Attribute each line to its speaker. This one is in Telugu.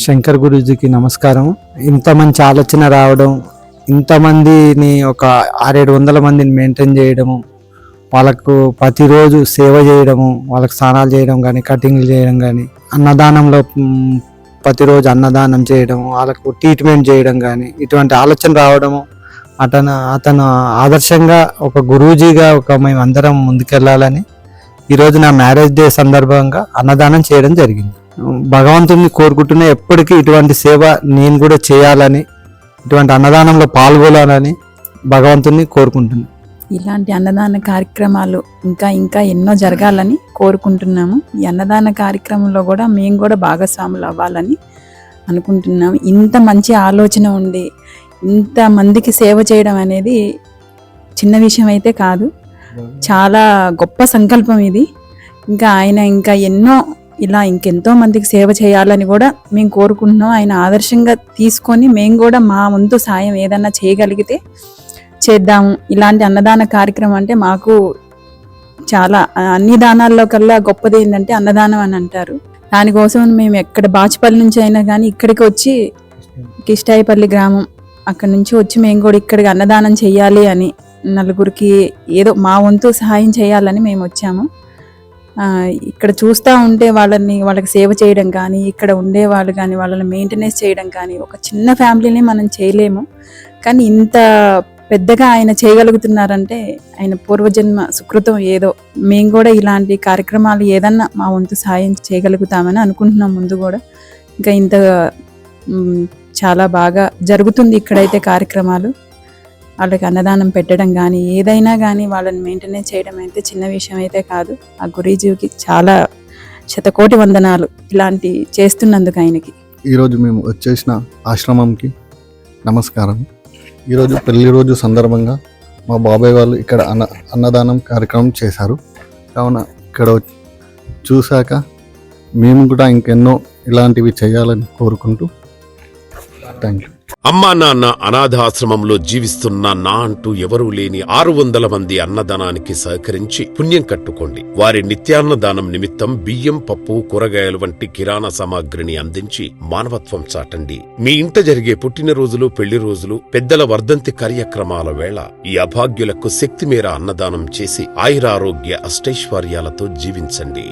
Speaker 1: శంకర్ గురూజీకి నమస్కారం. ఇంత మంచి ఆలోచన రావడం, ఇంతమందిని ఒక 600-700 మందిని మెయింటైన్ చేయడము, వాళ్ళకు ప్రతిరోజు సేవ చేయడము, వాళ్ళకి స్నానాలు చేయడం కానీ, కటింగ్లు చేయడం కానీ, అన్నదానంలో ప్రతిరోజు అన్నదానం చేయడము, వాళ్ళకు ట్రీట్మెంట్ చేయడం కానీ, ఇటువంటి ఆలోచన రావడము, అతను ఆదర్శంగా ఒక గురూజీగా మేము అందరం ముందుకెళ్ళాలని ఈరోజు నా మ్యారేజ్ డే సందర్భంగా అన్నదానం చేయడం జరిగింది. భగవంతుని కోరుకుంటున్నా ఎప్పటికీ ఇటువంటి సేవ నేను కూడా చేయాలని, ఇటువంటి అన్నదానంలో పాల్గొనాలని భగవంతుని కోరుకుంటున్నాను.
Speaker 2: ఇలాంటి అన్నదాన కార్యక్రమాలు ఇంకా ఇంకా ఎన్నో జరగాలని కోరుకుంటున్నాము. ఈ అన్నదాన కార్యక్రమంలో కూడా మేము కూడా భాగస్వాములు అవ్వాలని అనుకుంటున్నాము. ఇంత మంచి ఆలోచన ఉండి ఇంత మందికి సేవ చేయడం అనేది చిన్న విషయం అయితే కాదు, చాలా గొప్ప సంకల్పం ఇది. ఇంకా ఆయన ఇంకా ఎన్నో ఇలా ఇంకెంతో మందికి సేవ చేయాలని కూడా మేము కోరుకుంటున్నాం. ఆయన ఆదర్శంగా తీసుకొని మేము కూడా మా వంతు సాయం ఏదన్నా చేయగలిగితే చేద్దాము. ఇలాంటి అన్నదాన కార్యక్రమం అంటే మాకు చాలా, అన్ని దానాల్లో కల్లా గొప్పది ఏంటంటే అన్నదానం అని అంటారు. దానికోసం మేము ఎక్కడ బాచుపల్లి నుంచి అయినా కానీ ఇక్కడికి వచ్చి, కిష్టాయిపల్లి గ్రామం అక్కడి నుంచి వచ్చి మేము కూడా ఇక్కడికి అన్నదానం చెయ్యాలి అని, నలుగురికి ఏదో మా వంతు సహాయం చేయాలని మేము వచ్చాము. ఇక్కడ చూస్తూ ఉంటే వాళ్ళకి సేవ చేయడం కానీ, ఇక్కడ ఉండేవాళ్ళు కానీ వాళ్ళని మెయింటెనెన్స్ చేయడం కానీ, ఒక చిన్న ఫ్యామిలీని మనం చేయలేము. కానీ ఇంత పెద్దగా ఆయన చేయగలుగుతున్నారంటే ఆయన పూర్వజన్మ సుకృతం ఏదో. మేము కూడా ఇలాంటి కార్యక్రమాలు ఏదన్నా మా వంతు సాయం చేయగలుగుతామని అనుకుంటున్నాం. ముందు కూడా ఇంకా ఇంత చాలా బాగా జరుగుతుంది ఇక్కడైతే కార్యక్రమాలు. వాళ్ళకి అన్నదానం పెట్టడం కానీ ఏదైనా కానీ వాళ్ళని మెయింటెనెన్స్ చేయడం అయితే చిన్న విషయం అయితే కాదు. ఆ గురూజీకి చాలా శతకోటి వందనాలు ఇలాంటి చేస్తున్నందుకు ఆయనకి.
Speaker 3: ఈరోజు మేము వచ్చేసిన ఆశ్రమంకి నమస్కారం. ఈరోజు పెళ్లి రోజు సందర్భంగా మా బాబాయ్ వాళ్ళు ఇక్కడ అన్నదానం కార్యక్రమం చేశారు. కావున ఇక్కడ చూశాక మేము కూడా ఇంకెన్నో ఇలాంటివి చేయాలని కోరుకుంటూ థ్యాంక్ యూ.
Speaker 4: అమ్మా నాన్న అనాథాశ్రమంలో జీవిస్తున్న నా అంటూ ఎవరూ లేని 600 మంది అన్నదానానికి సహకరించి పుణ్యం కట్టుకోండి. వారి నిత్యాన్నదానం నిమిత్తం బియ్యం, పప్పు, కూరగాయలు వంటి కిరాణా సామాగ్రిని అందించి మానవత్వం చాటండి. మీ ఇంట జరిగే పుట్టినరోజులు, పెళ్లి రోజులు, పెద్దల వర్ధంతి కార్యక్రమాల వేళ ఈ అభాగ్యులకు శక్తి మేర అన్నదానం చేసి ఆయురారోగ్య అష్టైశ్వర్యాలతో జీవించండి.